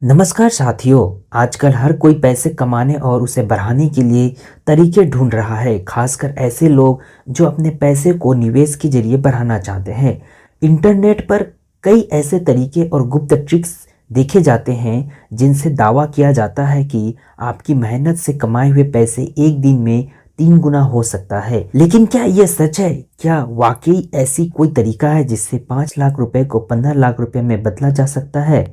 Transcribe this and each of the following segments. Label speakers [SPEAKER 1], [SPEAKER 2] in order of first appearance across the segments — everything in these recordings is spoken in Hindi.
[SPEAKER 1] नमस्कार साथियों। आजकल हर कोई पैसे कमाने और उसे बढ़ाने के लिए तरीके ढूंढ रहा है, खासकर ऐसे लोग जो अपने पैसे को निवेश के जरिए बढ़ाना चाहते हैं। इंटरनेट पर कई ऐसे तरीके और गुप्त ट्रिक्स देखे जाते हैं जिनसे दावा किया जाता है कि आपकी मेहनत से कमाए हुए पैसे एक दिन में 3 गुना हो सकता है। लेकिन क्या यह सच है? क्या वाकई ऐसी कोई तरीका है जिससे 5 लाख रुपए को 15 लाख रुपए में बदला जा सकता है?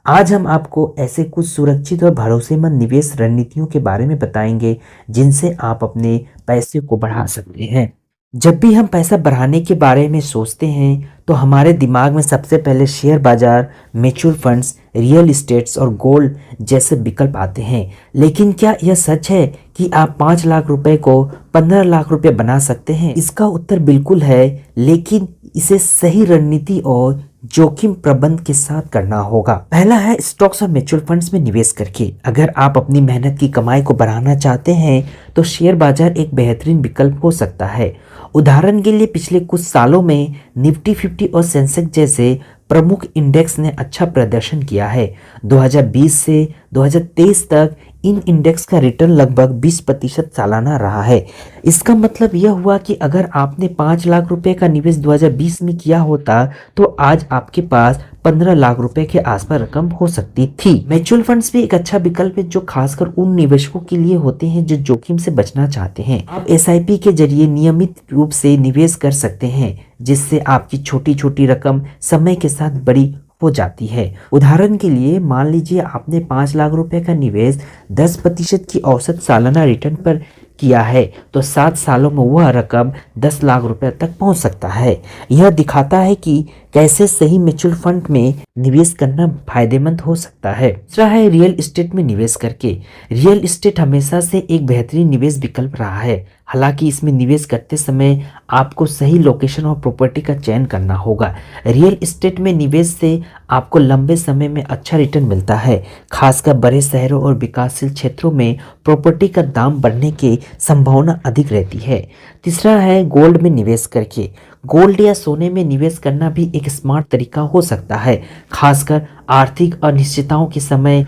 [SPEAKER 1] आज हम आपको ऐसे कुछ सुरक्षित और भरोसेमंद निवेश रणनीतियों के बारे में बताएंगे जिनसे आप अपने पैसे को बढ़ा सकते हैं। जब भी हम पैसा बढ़ाने के बारे में सोचते हैं तो हमारे दिमाग में सबसे पहले शेयर बाजार, म्यूचुअल फंड्स, रियल इस्टेट्स और गोल्ड जैसे विकल्प आते हैं। लेकिन क्या यह सच है कि आप 5 लाख रुपए को 15 लाख रुपए बना सकते हैं? इसका उत्तर बिल्कुल है, लेकिन इसे सही रणनीति और जोखिम प्रबंधन के साथ करना होगा। पहला है स्टॉक्स और म्यूचुअल फंड्स में निवेश करके। अगर आप अपनी मेहनत की कमाई को बढ़ाना चाहते हैं तो शेयर बाजार एक बेहतरीन विकल्प हो सकता है। उदाहरण के लिए पिछले कुछ सालों में निफ्टी 50 और सेंसेक्स जैसे प्रमुख इंडेक्स ने अच्छा प्रदर्शन किया है। 2020 से 2023 तक इन इंडेक्स का रिटर्न लगभग 20% सालाना रहा है। इसका मतलब यह हुआ कि अगर आपने 5 लाख रुपए का निवेश 2020 में किया होता तो आज आपके पास 15 लाख रुपए के आसपास रकम हो सकती थी। म्यूचुअल फंड्स भी एक अच्छा विकल्प है जो खासकर उन निवेशकों के लिए होते हैं जो जोखिम से बचना चाहते हैं। आप एसआईपी के जरिए नियमित रूप से निवेश कर सकते हैं, जिससे आपकी छोटी छोटी रकम समय के साथ बड़ी हो जाती है। उदाहरण के लिए मान लीजिए आपने 5 लाख रुपए का निवेश 10% की औसत सालाना रिटर्न पर किया है तो 7 सालों में वह रकम 10 लाख रुपए तक पहुंच सकता है। यह दिखाता है कि कैसे सही म्यूचुअल फंड में निवेश करना फायदेमंद हो सकता है। दूसरा है रियल एस्टेट में निवेश करके। रियल एस्टेट हमेशा से एक बेहतरीन निवेश विकल्प रहा है। हालांकि इसमें निवेश करते समय आपको सही लोकेशन और प्रॉपर्टी का चयन करना होगा। रियल एस्टेट में निवेश से आपको लंबे समय में अच्छा रिटर्न मिलता है। खासकर बड़े शहरों और विकासशील क्षेत्रों में प्रॉपर्टी का दाम बढ़ने की संभावना अधिक रहती है। तीसरा है गोल्ड में निवेश करके। गोल्ड या सोने में निवेश करना भी एक स्मार्ट तरीका हो सकता है। खासकर आर्थिक अनिश्चितताओं के समय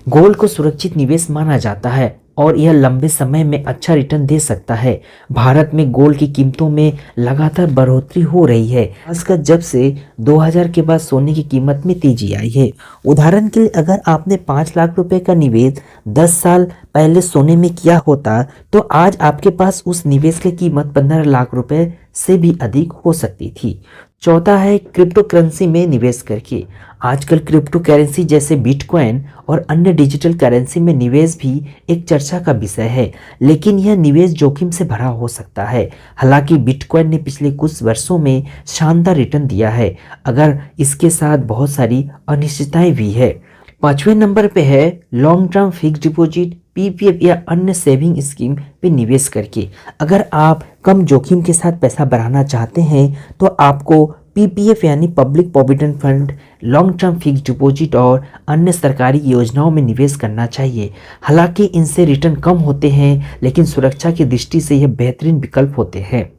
[SPEAKER 1] गोल्ड को सुरक्षित निवेश माना जाता है और यह लंबे समय में अच्छा रिटर्न दे सकता है। भारत में गोल्ड की कीमतों में लगातार बढ़ोतरी हो रही है, खासकर जब से 2000 के बाद सोने की कीमत में तेजी आई है। उदाहरण के लिए अगर आपने 5 लाख रुपए का निवेश 10 साल पहले सोने में किया होता तो आज आपके पास उस निवेश की कीमत 15 लाख रुपए से भी अधिक हो सकती थी। चौथा है क्रिप्टो करेंसी में निवेश करके। आजकल क्रिप्टो करेंसी जैसे बिटकॉइन और अन्य डिजिटल करेंसी में निवेश भी एक चर्चा का विषय है, लेकिन यह निवेश जोखिम से भरा हो सकता है। हालांकि बिटकॉइन ने पिछले कुछ वर्षों में शानदार रिटर्न दिया है, अगर इसके साथ बहुत सारी अनिश्चितताएं भी है। 5वें नंबर पे है long term fix deposit, PPF या अन्य सेविंग स्कीम पे निवेश करके। अगर आप कम जोखिम के साथ पैसा बढ़ाना चाहते हैं तो आपको पीपीएफ यानी public provident fund, long term fix deposit और अन्य सरकारी योजनाओं में निवेश करना चाहिए। हालांकि इनसे रिटर्न कम होते हैं, लेकिन सुरक्षा की दृष्टि से यह बेहतरीन विकल्प होते हैं।